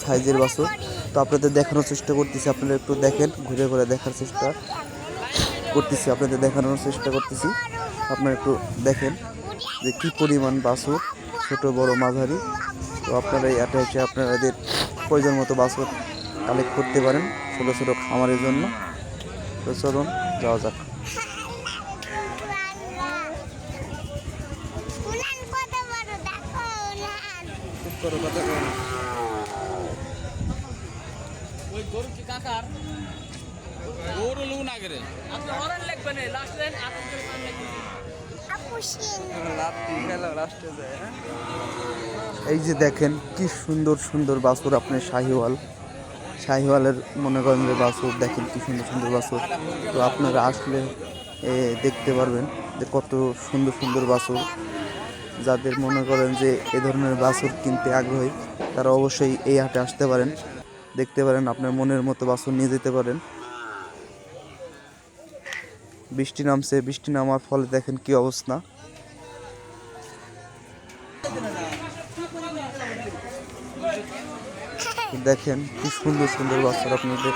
সাইজের বাছুর। তো আপনাদের দেখানোর চেষ্টা করতেছি, আপনারা একটু দেখেন, ঘুরে ঘুরে দেখার চেষ্টা করতেছি, আপনাদের দেখানোর চেষ্টা করতেছি। আপনারা একটু দেখেন যে কী পরিমাণ বাছুর, ছোট বড় মাঝারি। তো আপনারা এই হাটে এসে আপনাদের প্রয়োজন মতো বাছুর কালেক্ট করতে পারেন ছোটো ছোটো খামারের জন্য। তো চলুন যাওয়া যাক। এই যে দেখেন কি সুন্দর সুন্দর বাছুর, আপনার শাহিওয়ালের মনে করেন যে বাছুর, দেখেন কি সুন্দর সুন্দর বাছুর। তো আপনারা আসলে দেখতে পারবেন যে কত সুন্দর সুন্দর বাছুর। যাদের মনে করেন যে এ ধরনের বাছুর কিনতে আগ্রহী তারা অবশ্যই এই হাটে আসতে পারেন, দেখতে পারেন, আপনার মনের মতো বাছুর নিয়ে যেতে পারেন। বৃষ্টি নামছে, বৃষ্টি নামার ফলে দেখেন কি অবস্থা। দেখেন কি সুন্দর সুন্দর বাছুর, আপনাদের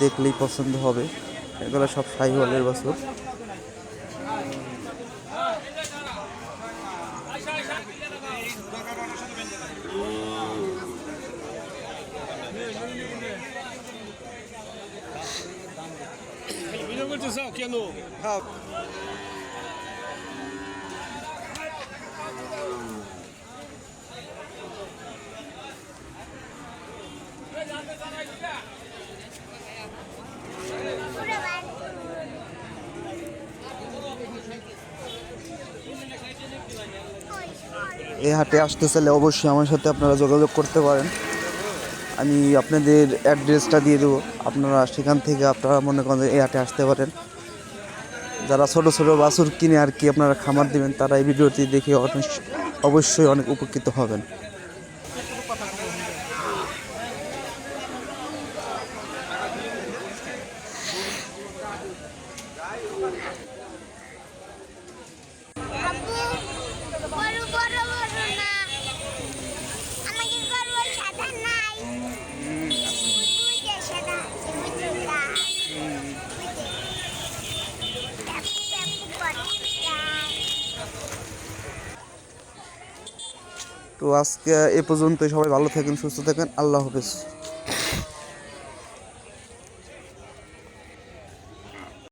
দেখলেই পছন্দ হবে। এগুলো সব শাহিওয়ালের বাছুর। এই হাটে আসতে চাইলে অবশ্যই আমার সাথে আপনারা যোগাযোগ করতে পারেন। আমি আপনাদের অ্যাড্রেসটা দিয়ে দেবো, আপনারা সেখান থেকে আপনারা মনে করেন এই হাটে আসতে পারেন। যারা ছোটো ছোটো বাছুর কিনে আর কি আপনারা খামার দেবেন, তারা এই ভিডিওটি দেখে অবশ্যই অনেক উপকৃত হবেন। তো আজকে এ পর্যন্তই, সবাই ভালো থাকেন, সুস্থ থাকেন, আল্লাহ হাফেজ।